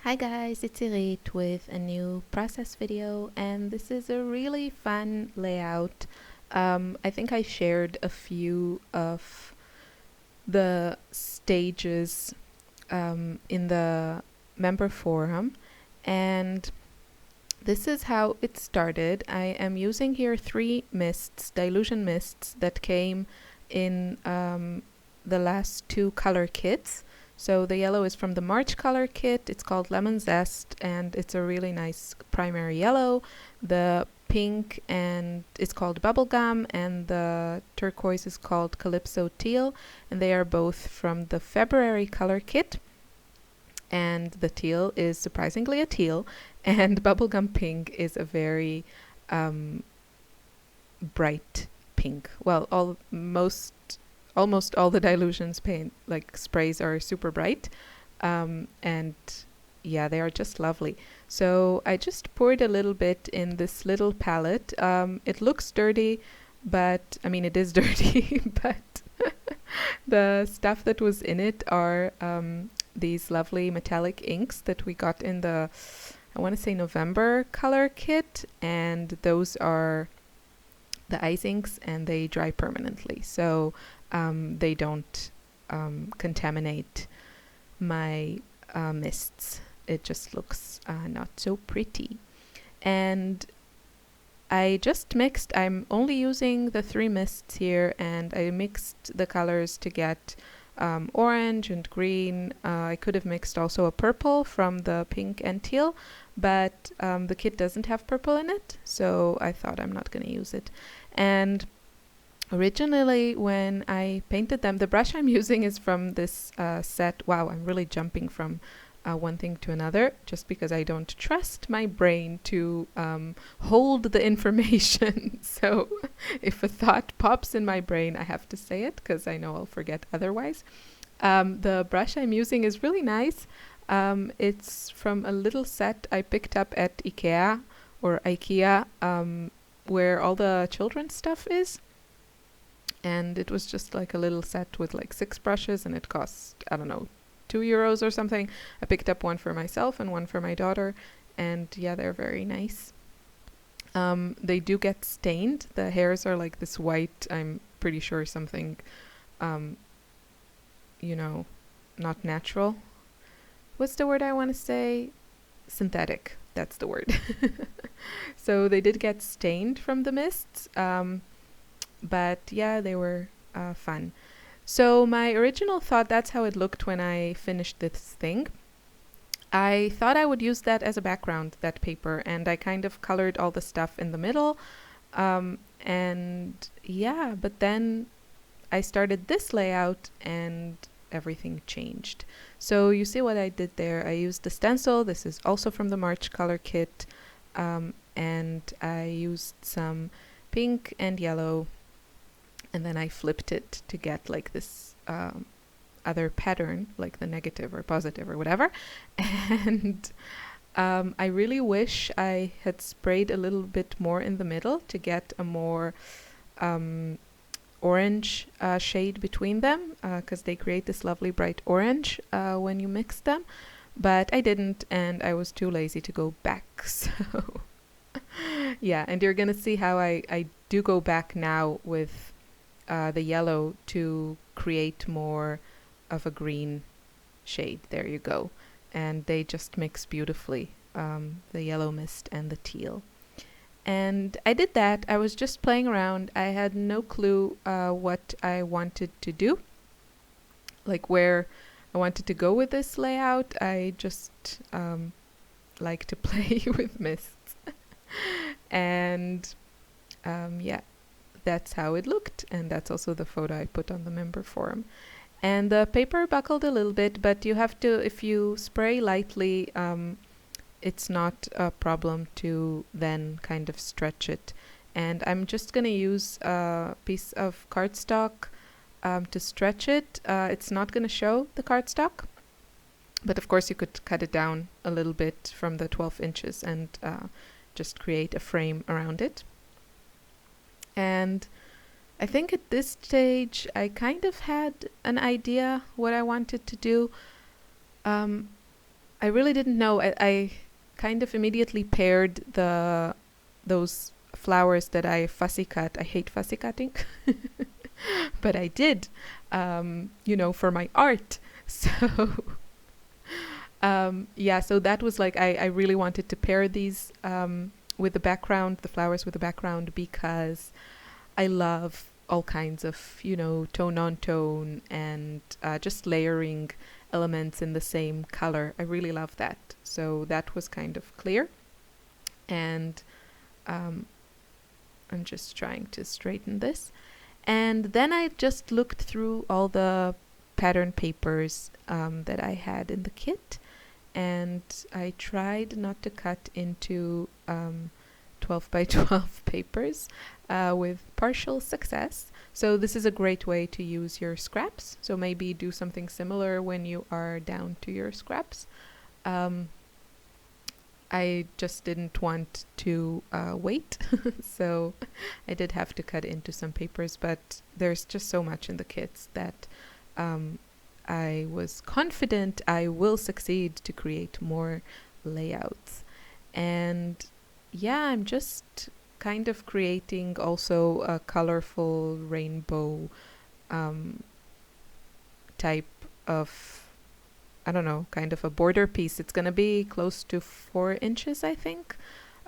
Hi guys, it's Irit with a new process video, and this is a really fun layout. I think I shared a few of the stages in the member forum, and this is how it started. I am using here 3 mists, Dylusion mists, that came in the last 2 color kits. So the yellow is from the March color kit. It's called Lemon Zest, and it's a really nice primary yellow. The pink and it's called Bubblegum, and the turquoise is called Calypso Teal, and they are both from the February color kit. And the teal is surprisingly a teal, and Bubblegum Pink is a very bright pink. Well, almost all the Dylusions paint like sprays are super bright, and yeah, they are just lovely. So I just poured a little bit in this little palette. It looks dirty, but I mean it is dirty, but the stuff that was in it are these lovely metallic inks that we got in the, I want to say, November color kit, and those are the ice inks, and they dry permanently, so they don't contaminate my mists. It just looks not so pretty. And I just mixed, I'm only using the 3 mists here, and I mixed the colors to get orange and green. I could have mixed also a purple from the pink and teal, but the kit doesn't have purple in it, so I thought I'm not going to use it. And originally when I painted them, the brush I'm using is from this set. Wow, I'm really jumping from one thing to another just because I don't trust my brain to hold the information. So if a thought pops in my brain, I have to say it because I know I'll forget otherwise. The brush I'm using is really nice. It's from a little set I picked up at IKEA, where all the children's stuff is. And it was just like a little set with like 6 brushes, and it cost, I don't know, €2 or something. I picked up one for myself and one for my daughter, and yeah, they're very nice. They do get stained. The hairs are like this white, I'm pretty sure something, not natural. What's the word I want to say? Synthetic. That's the word. So they did get stained from the mists, but yeah, they were fun. So my original thought, that's how it looked when I finished this thing. I thought I would use that as a background, that paper, and I kind of colored all the stuff in the middle. And yeah, but then I started this layout and everything changed. So you see what I did there. I used the stencil. This is also from the March color kit. And I used some pink and yellow, and then I flipped it to get like this other pattern, like the negative or positive or whatever. And I really wish I had sprayed a little bit more in the middle to get a more orange shade between them, because they create this lovely bright orange when you mix them. But I didn't, and I was too lazy to go back. So yeah, and you're gonna see how I do go back now with the yellow to create more of a green shade. There you go. And they just mix beautifully, the yellow mist and the teal. And I did that. I was just playing around. I had no clue what I wanted to do, like where I wanted to go with this layout. I just like to play with mists. And yeah, that's how it looked, and that's also the photo I put on the member forum. And the paper buckled a little bit, but you have to, if you spray lightly, it's not a problem to then kind of stretch it. And I'm just going to use a piece of cardstock to stretch it. It's not going to show the cardstock, but of course you could cut it down a little bit from the 12 inches and just create a frame around it. And I think at this stage I kind of had an idea what I wanted to do. I really didn't know. I kind of immediately paired those flowers that I fussy cut. I hate fussy cutting, but I did, for my art. So yeah, so that was like I really wanted to pair these with the background, the flowers with the background, because I love all kinds of, tone on tone and just layering elements in the same color. I really love that. So that was kind of clear. And I'm just trying to straighten this. And then I just looked through all the pattern papers that I had in the kit. And I tried not to cut into 12 by 12 papers with partial success. So this is a great way to use your scraps. So maybe do something similar when you are down to your scraps. I just didn't want to wait, so I did have to cut into some papers, but there's just so much in the kits that I was confident I will succeed to create more layouts. And yeah, I'm just kind of creating also a colorful rainbow type of, I don't know, kind of a border piece. It's going to be close to 4 inches, I think.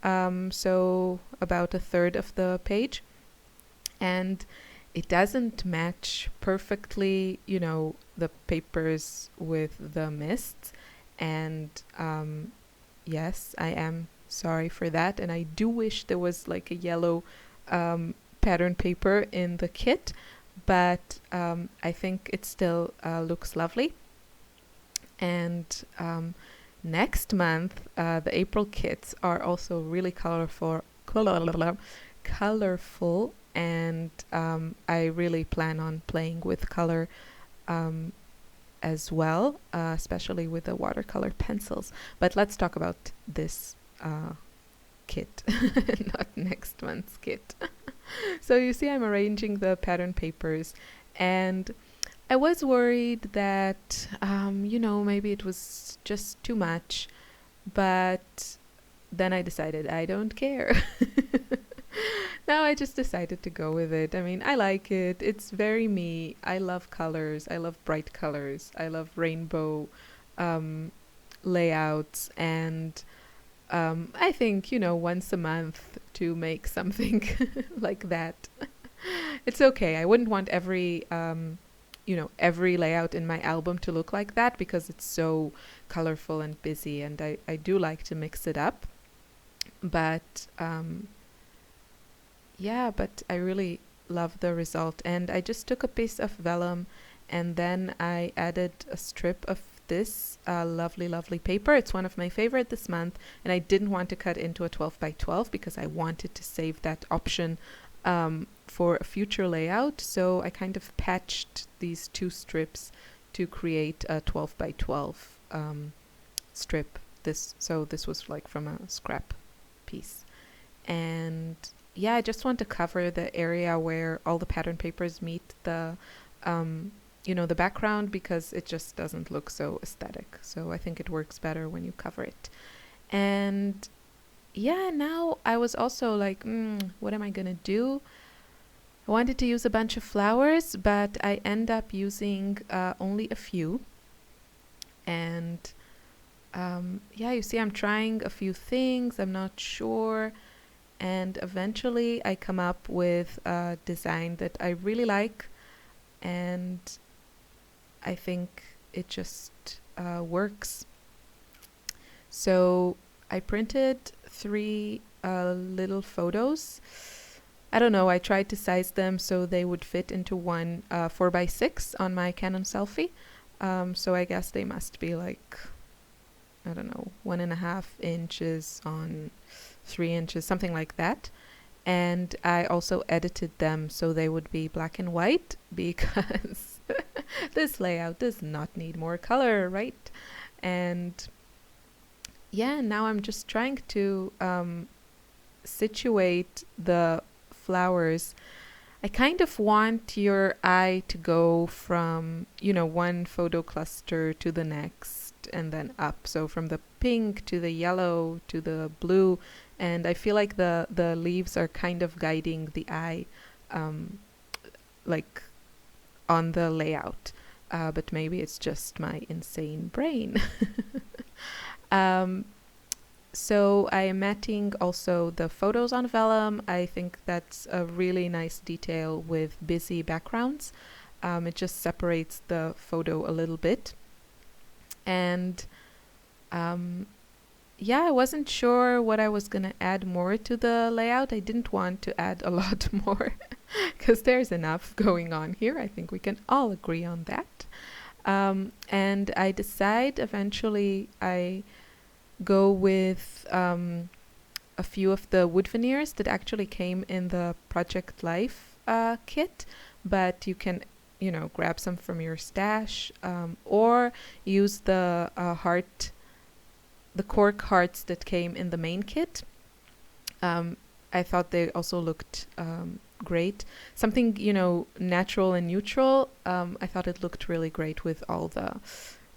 So about 1/3 of the page. And it doesn't match perfectly, the papers with the mists. And yes, I am sorry for that. And I do wish there was like a yellow pattern paper in the kit. But I think it still looks lovely. And next month, the April kits are also really colorful, and I really plan on playing with color as well, especially with the watercolor pencils. But let's talk about this kit, not next month's kit. So you see, I'm arranging the pattern papers, and I was worried that, maybe it was just too much, but then I decided I don't care. No, I just decided to go with it. I mean, I like it. It's very me. I love colors. I love bright colors. I love rainbow layouts. And I think, once a month to make something like that. It's okay. I wouldn't want every layout in my album to look like that, because it's so colorful and busy, and I do like to mix it up. But but I really love the result. And I just took a piece of vellum, and then I added a strip of this lovely, lovely paper. It's one of my favorite this month, and I didn't want to cut into a 12 by 12 because I wanted to save that option for a future layout. So I kind of patched these 2 strips to create a 12 by 12 strip. This was like from a scrap piece. And yeah, I just want to cover the area where all the pattern papers meet the the background, because it just doesn't look so aesthetic. So I think it works better when you cover it. And yeah, now I was also like, what am I gonna do? I wanted to use a bunch of flowers, but I end up using only a few. And you see, I'm trying a few things. I'm not sure. And eventually I come up with a design that I really like. And I think it just works. So I printed 3 little photos. I don't know, I tried to size them so they would fit into one 4x6 on my Canon selfie. So I guess they must be like, I don't know, 1.5 inches on 3 inches, something like that. And I also edited them so they would be black and white, because this layout does not need more color, right? And yeah, now I'm just trying to situate the flowers. I kind of want your eye to go from, one photo cluster to the next, and then up. So from the pink to the yellow to the blue, and I feel like the leaves are kind of guiding the eye, like on the layout. But maybe it's just my insane brain. So I am matting also the photos on vellum. I think that's a really nice detail with busy backgrounds. It just separates the photo a little bit. And yeah, I wasn't sure what I was going to add more to the layout. I didn't want to add a lot more because there's enough going on here. I think we can all agree on that. And I decide eventually I go with a few of the wood veneers that actually came in the Project Life kit, but you can, you know, grab some from your stash, or use the cork hearts that came in the main kit. I thought they also looked great. Something, you know, natural and neutral. I thought it looked really great with all the,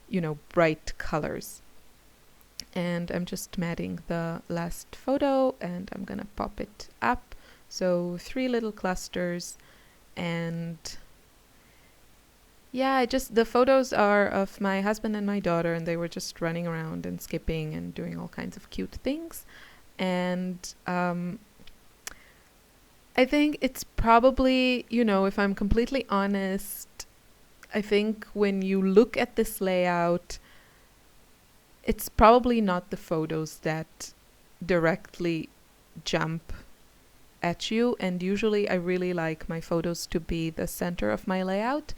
you know, bright colors. And I'm just matting the last photo and I'm gonna pop it up. So 3 little clusters, and yeah, the photos are of my husband and my daughter, and they were just running around and skipping and doing all kinds of cute things. And I think it's probably, you know, if I'm completely honest, I think when you look at this layout, it's probably not the photos that directly jump at you. And usually I really like my photos to be the center of my layout.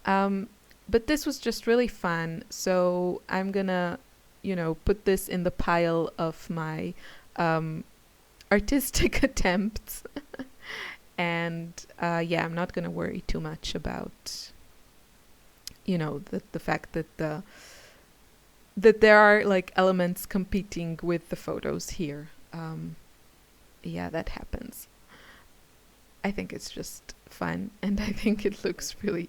But this was just really fun. So I'm gonna, you know, put this in the pile of my artistic attempts. And yeah, I'm not gonna worry too much about, you know, the fact that there are like elements competing with the photos here. Yeah, that happens. I think it's just fun, and I think it looks really,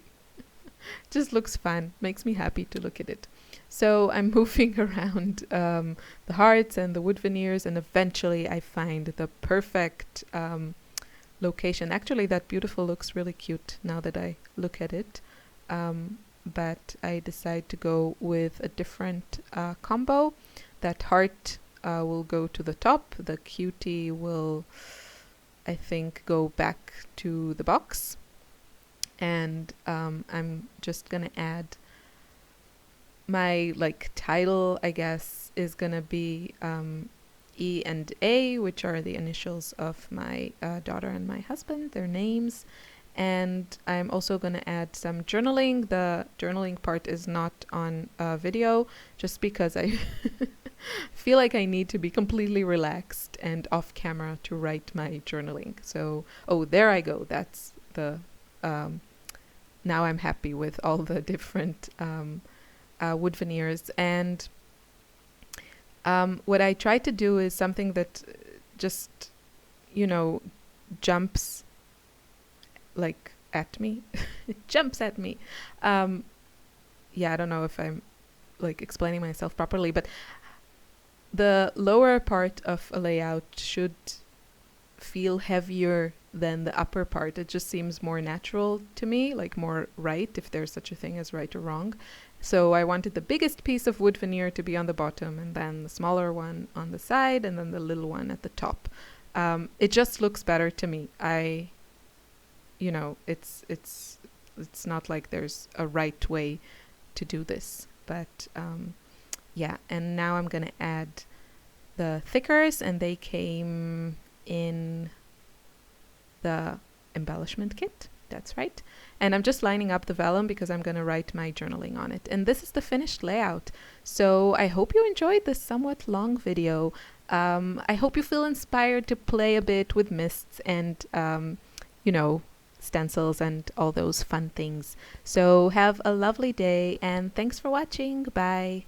just looks fun. Makes me happy to look at it. So I'm moving around the hearts and the wood veneers, and eventually I find the perfect location. Actually, that beautiful looks really cute now that I look at it. But I decide to go with a different combo. That heart will go to the top. The cutie will, I think, go back to the box. And I'm just gonna add my like title, I guess, is gonna be E and A, which are the initials of my daughter and my husband, their names. And I'm also going to add some journaling. The journaling part is not on video, just because I feel like I need to be completely relaxed and off camera to write my journaling. So, oh, there I go. That's the, now I'm happy with all the different wood veneers. And what I try to do is something that just, you know, jumps like at me. It jumps at me. Yeah, I don't know if I'm like explaining myself properly, but the lower part of a layout should feel heavier than the upper part. It just seems more natural to me, like more right, if there's such a thing as right or wrong. So I wanted the biggest piece of wood veneer to be on the bottom, and then the smaller one on the side, and then the little one at the top. It just looks better to me. You know, it's not like there's a right way to do this, but yeah. And now I'm gonna add the thickers, and they came in the embellishment kit. That's right. And I'm just lining up the vellum because I'm gonna write my journaling on it. And this is the finished layout. So I hope you enjoyed this somewhat long video. I hope you feel inspired to play a bit with mists and you know, stencils and all those fun things. So have a lovely day, and thanks for watching. Bye.